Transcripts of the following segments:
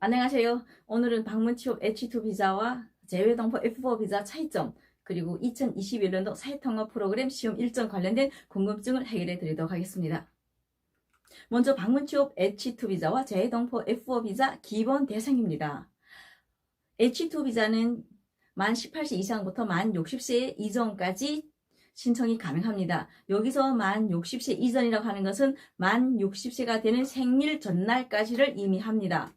안녕하세요. 오늘은 방문 취업 H2 비자와 재외동포 F4 비자 차이점, 그리고 2021년도 사회통합 프로그램 시험 일정 관련된 궁금증을 해결해 드리도록 하겠습니다. 먼저 방문 취업 H2 비자와 재외동포 F4 비자 기본 대상입니다. H2 비자는 만 18세 이상부터 만 60세 이전까지 신청이 가능합니다. 여기서 만 60세 이전이라고 하는 것은 만 60세가 되는 생일 전날까지를 의미합니다.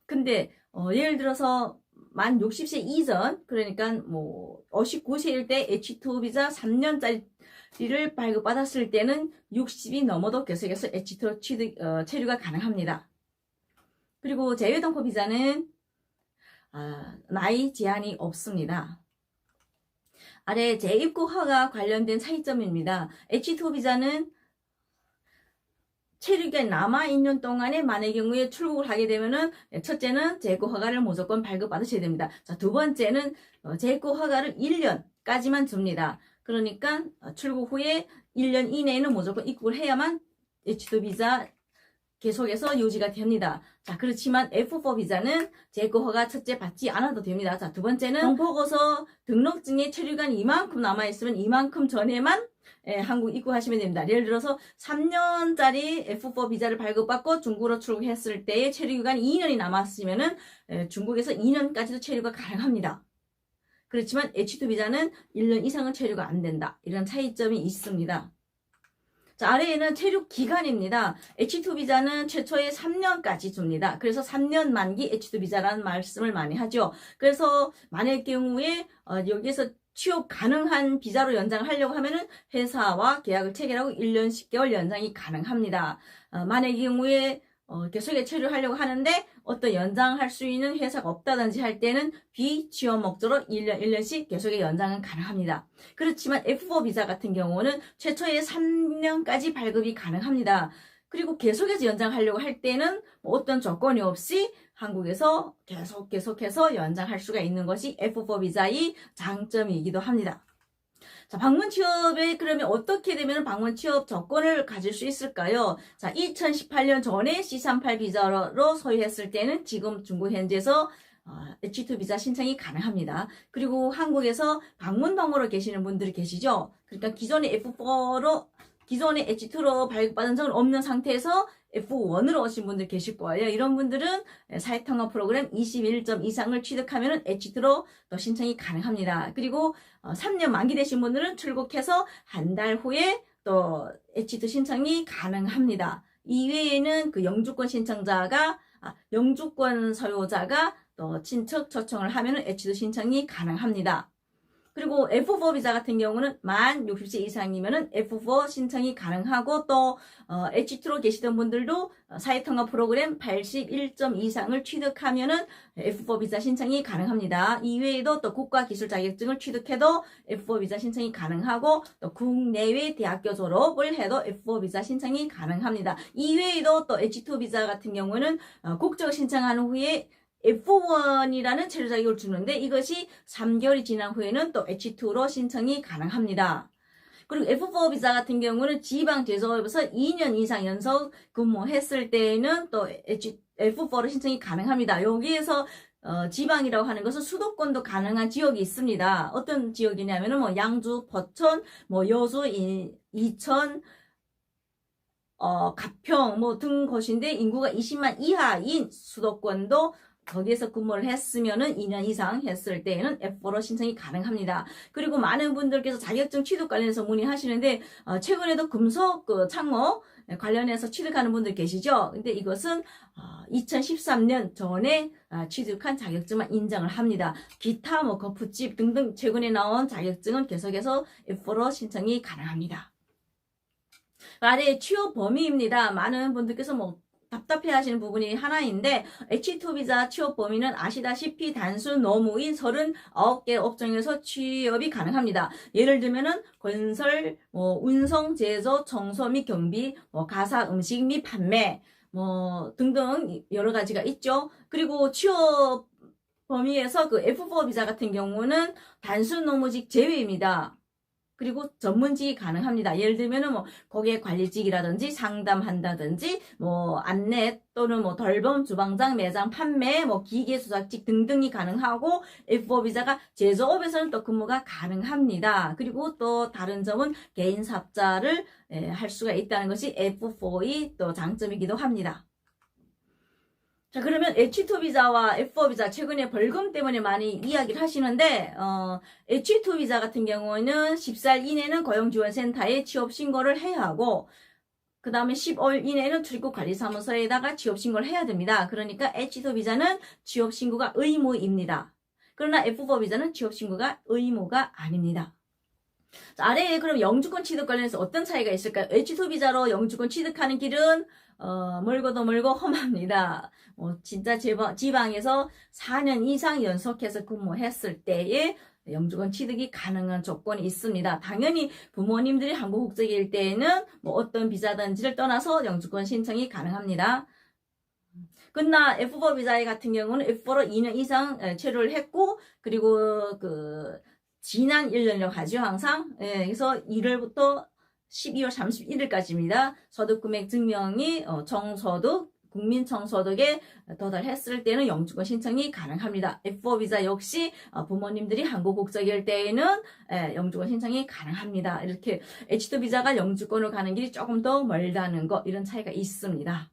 근데 예를 들어서 만 60세 이전, 그러니까 뭐 59세일 때 H2 비자 3년짜리를 발급받았을 때는 60이 넘어도 계속해서 H2로 체류가 가능합니다. 그리고 재외동포 비자는 나이 제한이 없습니다. 아래 재입국 허가 관련된 차이점입니다. H2 비자는 체류기간 남아있는 동안에 만의 경우에 출국을 하게 되면은 첫째는 재입국 허가를 무조건 발급받으셔야 됩니다. 자, 두 번째는 재입국 허가를 1년까지만 줍니다. 그러니까 출국 후에 1년 이내에는 무조건 입국을 해야만 H2 비자 계속해서 유지가 됩니다. 자, 그렇지만 F4 비자는 재입국 허가 첫째 받지 않아도 됩니다. 자, 두 번째는 동포고서 등록증에 체류기간이 이만큼 남아있으면 이만큼 전에만 한국 입국하시면 됩니다. 예를 들어서 3년짜리 F4 비자를 발급받고 중국으로 출국했을 때의 체류기간이 2년이 남았으면은 중국에서 2년까지도 체류가 가능합니다. 그렇지만 H2 비자는 1년 이상은 체류가 안 된다. 이런 차이점이 있습니다. 자, 아래에는 체류 기간입니다. H2 비자는 최초에 3년까지 줍니다. 그래서 3년 만기 H2 비자라는 말씀을 많이 하죠. 그래서 만일 경우에 여기에서 취업 가능한 비자로 연장을 하려고 하면은 회사와 계약을 체결하고 1년 10개월 연장이 가능합니다. 만일 경우에 계속에 체류하려고 하는데 어떤 연장할 수 있는 회사가 없다든지 할 때는 비취업 목적으로 1년씩 계속의 연장은 가능합니다. 그렇지만 F4 비자 같은 경우는 최초에 3년까지 발급이 가능합니다. 그리고 계속해서 연장하려고 할 때는 어떤 조건이 없이 한국에서 계속해서 연장할 수가 있는 것이 F4 비자의 장점이기도 합니다. 자, 방문 취업에 그러면 어떻게 되면 방문 취업 조건을 가질 수 있을까요? 자, 2018년 전에 C38 비자로 소유했을 때는 지금 중국 현지에서 H2 비자 신청이 가능합니다. 그리고 한국에서 방문동으로 계시는 분들이 계시죠? 그러니까 기존의 H2로 발급받은 적은 없는 상태에서 F1으로 오신 분들 계실 거예요. 이런 분들은 사회통합 프로그램 21점 이상을 취득하면 H2로 또 신청이 가능합니다. 그리고 3년 만기 되신 분들은 출국해서 한 달 후에 또 H2 신청이 가능합니다. 이외에는 그 영주권 영주권 소유자가 또 친척 초청을 하면 H2 신청이 가능합니다. 그리고 F4 비자 같은 경우는 만 60세 이상이면은 F4 신청이 가능하고 또 H2로 계시던 분들도 사회통합 프로그램 81점 이상을 취득하면은 F4 비자 신청이 가능합니다. 이외에도 또 국가기술 자격증을 취득해도 F4 비자 신청이 가능하고 또 국내외 대학교 졸업을 해도 F4 비자 신청이 가능합니다. 이외에도 또 H2 비자 같은 경우는 국적 신청한 후에 F1이라는 체류 자격을 주는데 이것이 3개월이 지난 후에는 또 H2로 신청이 가능합니다. 그리고 F4 비자 같은 경우는 지방제조업에서 2년 이상 연속 근무했을 때에는 또 F4로 신청이 가능합니다. 여기에서 지방이라고 하는 것은 수도권도 가능한 지역이 있습니다. 어떤 지역이냐면은 뭐 양주, 포천, 뭐 여수, 이천, 가평 뭐 등 곳인데 인구가 20만 이하인 수도권도 거기에서 근무를 했으면은 2년 이상 했을 때에는 F4로 신청이 가능합니다. 그리고 많은 분들께서 자격증 취득 관련해서 문의하시는데 최근에도 금속 창모 관련해서 취득하는 분들 계시죠? 근데 이것은 2013년 전에 취득한 자격증만 인정을 합니다. 기타 뭐 거푸집 등등 최근에 나온 자격증은 계속해서 F4로 신청이 가능합니다. 아래 취업 범위입니다. 많은 분들께서 뭐 답답해 하시는 부분이 하나인데 H2 비자 취업 범위는 아시다시피 단순 노무인 39개 업종에서 취업이 가능합니다. 예를 들면은 건설, 운송, 제조, 청소 및 경비, 가사, 음식 및 판매 등등 여러 가지가 있죠. 그리고 취업 범위에서 그 F4 비자 같은 경우는 단순 노무직 제외입니다. 그리고 전문직이 가능합니다. 예를 들면은 뭐 고객 관리직이라든지 상담한다든지 뭐 안내 또는 뭐 돌봄, 주방장, 매장 판매, 뭐 기계 조작직 등등이 가능하고 F4 비자가 제조업에서는 또 근무가 가능합니다. 그리고 또 다른 점은 개인 삽자를 할 수가 있다는 것이 F4의 또 장점이기도 합니다. 자, 그러면 H2 비자와 F4 비자 최근에 벌금 때문에 많이 이야기를 하시는데 H2 비자 같은 경우는 10살 이내는 고용지원센터에 취업 신고를 해야 하고 그 다음에 15일 이내는 출국관리사무소에다가 취업 신고를 해야 됩니다. 그러니까 H2 비자는 취업 신고가 의무입니다. 그러나 F4 비자는 취업 신고가 의무가 아닙니다. 자, 아래에 그럼 영주권 취득 관련해서 어떤 차이가 있을까요? H2 비자로 영주권 취득하는 길은 멀고도 멀고 험합니다. 진짜 지방에서 4년 이상 연속해서 근무했을 때에 영주권 취득이 가능한 조건이 있습니다. 당연히 부모님들이 한국 국적일 때에는 뭐 어떤 비자든지를 떠나서 영주권 신청이 가능합니다. 그러나 F4 비자 같은 경우는 F4로 2년 이상 체류를 했고 그리고 지난 1년이라고 하죠, 항상. 그래서 1월부터 12월 31일까지입니다. 소득금액 증명이 정소득, 국민청소득에 도달했을 때는 영주권 신청이 가능합니다. F4 비자 역시 부모님들이 한국 국적일 때에는 영주권 신청이 가능합니다. 이렇게 H2 비자가 영주권으로 가는 길이 조금 더 멀다는 거, 이런 차이가 있습니다.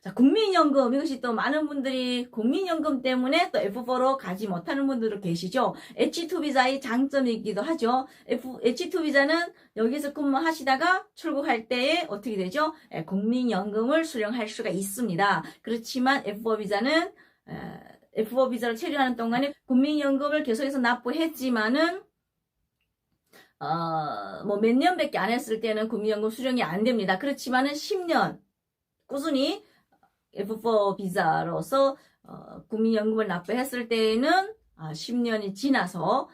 자, 국민연금, 이것이 또 많은 분들이 국민연금 때문에 또 F4로 가지 못하는 분들도 계시죠. H2 비자의 장점이기도 하죠. H2 비자는 여기서 근무하시다가 출국할 때에 어떻게 되죠? 국민연금을 수령할 수가 있습니다. 그렇지만 F4 비자는 F4 비자를 체류하는 동안에 국민연금을 계속해서 납부했지만은 뭐 몇 년밖에 안 했을 때는 국민연금 수령이 안 됩니다. 그렇지만은 10년 꾸준히 F4 비자로서 국민연금을 납부했을 때에는 10년이 지나서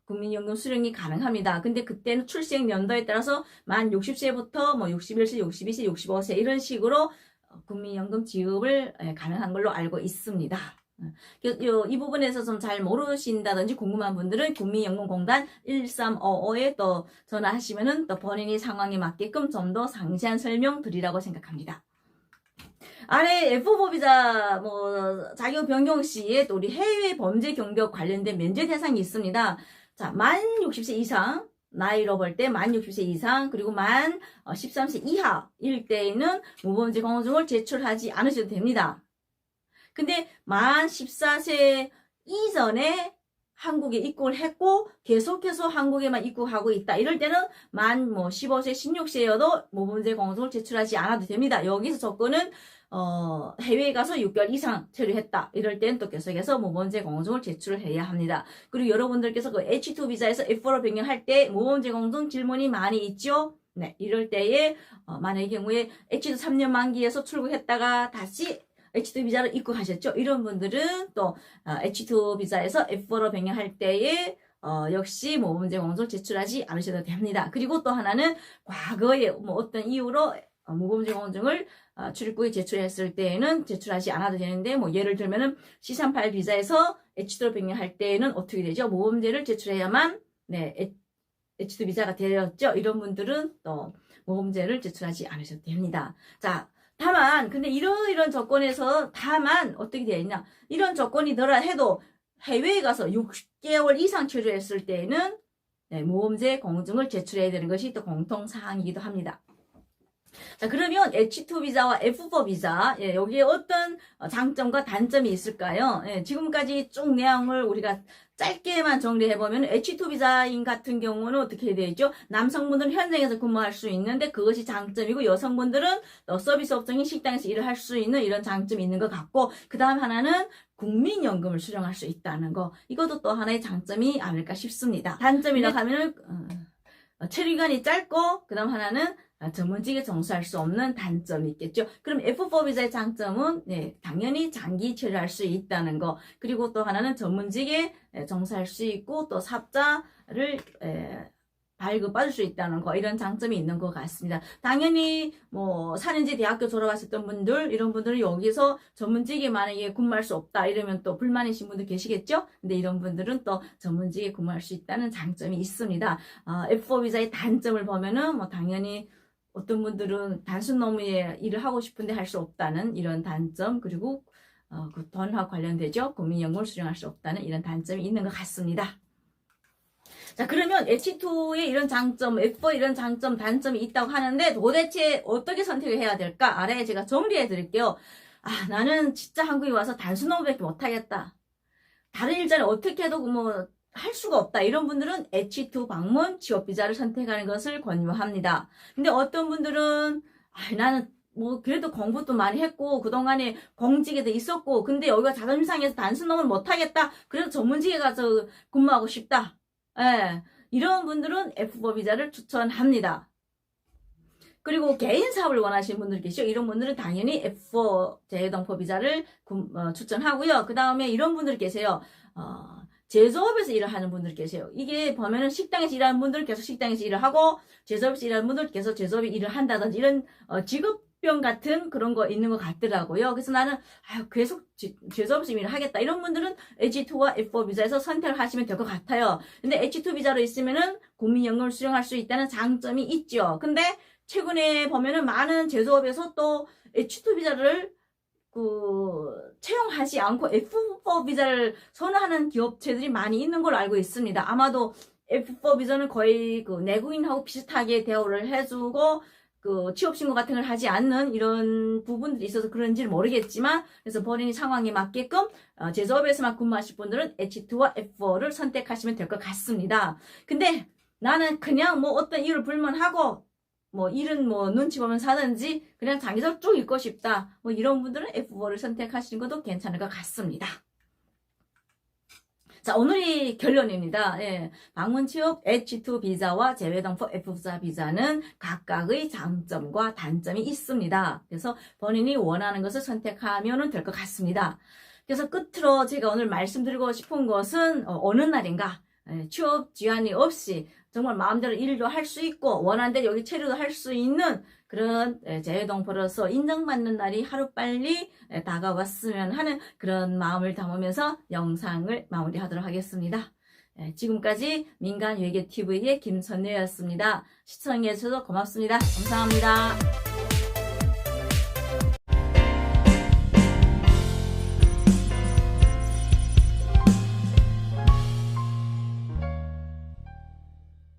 국민연금 수령이 가능합니다. 근데 그때는 출생 연도에 따라서 만 60세부터 뭐 61세, 62세, 65세 이런 식으로 국민연금 지급을 가능한 걸로 알고 있습니다. 이 부분에서 좀 잘 모르신다든지 궁금한 분들은 국민연금공단 1355에 또 전화하시면은 또 본인의 상황에 맞게끔 좀 더 상세한 설명 드리라고 생각합니다. 아래 F4 비자 자격 변경 시에 또 우리 해외 범죄 경력 관련된 면제 대상이 있습니다. 자, 만 60세 이상, 나이로 볼 때 만 60세 이상, 그리고 만 13세 이하일 때에는 무범죄 공증을 제출하지 않으셔도 됩니다. 근데 만 14세 이전에 한국에 입국을 했고 계속해서 한국에만 입국하고 있다. 이럴 때는 만 15세, 16세여도 무범죄 공증을 제출하지 않아도 됩니다. 여기서 조건은 해외에 가서 6개월 이상 체류했다. 이럴 때는 또 계속해서 무범죄 공증을 제출을 해야 합니다. 그리고 여러분들께서 그 H2 비자에서 F4로 변경할 때 무범죄 공증 질문이 많이 있죠. 네, 이럴 때에 만약의 경우에 H2 3년 만기에서 출국했다가 다시 H2 비자로 입국하셨죠. 이런 분들은 또 H2 비자에서 F4로 변경할 때에 역시 무범죄 공증을 제출하지 않으셔도 됩니다. 그리고 또 하나는 과거에 뭐 어떤 이유로 무범죄 공증을 출입국에 제출했을 때에는 제출하지 않아도 되는데 뭐 예를 들면은 C38 비자에서 H2로 변경할 때에는 어떻게 되죠? 모범죄를 제출해야만 H2 비자가 되었죠. 이런 분들은 또 모범죄를 제출하지 않으셔도 됩니다. 자, 다만 근데 이런 조건에서 다만 어떻게 되어 있냐? 이런 조건이더라 해도 해외에 가서 6개월 이상 체류했을 때에는 모범죄 공증을 제출해야 되는 것이 또 공통사항이기도 합니다. 자, 그러면 H2 비자와 F4 비자, 여기에 어떤 장점과 단점이 있을까요? 지금까지 쭉 내용을 우리가 짧게만 정리해보면 H2 비자인 같은 경우는 어떻게 되어 있죠? 남성분들은 현장에서 근무할 수 있는데 그것이 장점이고 여성분들은 또 서비스 업종인 식당에서 일을 할 수 있는 이런 장점이 있는 것 같고 그 다음 하나는 국민연금을 수령할 수 있다는 거, 이것도 또 하나의 장점이 아닐까 싶습니다. 단점이라고 하면은 체류기간이 짧고 그 다음 하나는 전문직에 종사할 수 없는 단점이 있겠죠. 그럼 F4 비자의 장점은 당연히 장기 체류할 수 있다는 거, 그리고 또 하나는 전문직에 종사할 수 있고 또 삽자를 발급받을 수 있다는 거, 이런 장점이 있는 것 같습니다. 당연히 뭐 4년제 대학교 졸업하셨던 분들, 이런 분들은 여기서 전문직에 만약에 근무할 수 없다 이러면 또 불만이신 분들 계시겠죠? 근데 이런 분들은 또 전문직에 근무할 수 있다는 장점이 있습니다. F4 비자의 단점을 보면은 뭐 당연히 어떤 분들은 단순 노무에 일을 하고 싶은데 할 수 없다는 이런 단점, 그리고 그 돈과 관련되죠. 국민연금을 수령할 수 없다는 이런 단점이 있는 것 같습니다. 자, 그러면 H2의 이런 장점, F4 이런 장점, 단점이 있다고 하는데 도대체 어떻게 선택을 해야 될까? 아래에 제가 정리해 드릴게요. 나는 진짜 한국에 와서 단순 노무밖에 못하겠다. 다른 일자리 어떻게 해도 뭐 할 수가 없다. 이런 분들은 H2 방문 취업비자를 선택하는 것을 권유합니다. 근데 어떤 분들은 나는 뭐 그래도 공부도 많이 했고 그동안에 공직에도 있었고 근데 여기가 자존심 상해서 단순 노무를 못하겠다. 그래도 전문직에 가서 근무하고 싶다. 예, 이런 분들은 F4 비자를 추천합니다. 그리고 개인 사업을 원하시는 분들 계시죠. 이런 분들은 당연히 F4 재외동포 비자를 추천하고요. 그 다음에 이런 분들 계세요. 제조업에서 일을 하는 분들 계세요. 이게 보면은 식당에서 일하는 분들 계속 식당에서 일을 하고 제조업에서 일하는 분들 계속 제조업에 일을 한다든지 이런 직업병 같은 그런 거 있는 것 같더라고요. 그래서 나는 계속 제조업에서 일을 하겠다. 이런 분들은 H2와 F4 비자에서 선택을 하시면 될 것 같아요. 근데 H2 비자로 있으면은 국민연금을 수령할 수 있다는 장점이 있죠. 근데 최근에 보면은 많은 제조업에서 또 H2 비자를 채용하지 않고 F4 비자를 선호하는 기업체들이 많이 있는 걸로 알고 있습니다. 아마도 F4 비자는 거의 내국인하고 비슷하게 대우를 해주고 취업신고 같은 걸 하지 않는 이런 부분들이 있어서 그런지 모르겠지만 그래서 본인이 상황에 맞게끔 제조업에서만 근무하실 분들은 H2와 F4를 선택하시면 될 것 같습니다. 근데 나는 그냥 뭐 어떤 이유를 불문하고 뭐 일은 뭐 눈치 보면서 하든지 그냥 장기적으로 쭉 있고 싶다. 뭐 이런 분들은 F4를 선택하시는 것도 괜찮을 것 같습니다. 자, 오늘의 결론입니다. 예, 방문 취업 H2 비자와 재외동포 F4 비자는 각각의 장점과 단점이 있습니다. 그래서 본인이 원하는 것을 선택하면 될 것 같습니다. 그래서 끝으로 제가 오늘 말씀드리고 싶은 것은 어느 날인가 취업 지원이 없이 정말 마음대로 일도 할 수 있고 원하는 대로 여기 체류도 할 수 있는 그런 재외동포로서 인정받는 날이 하루빨리 다가왔으면 하는 그런 마음을 담으면서 영상을 마무리하도록 하겠습니다. 지금까지 민간외교TV의 김선녀였습니다. 시청해주셔서 고맙습니다. 감사합니다.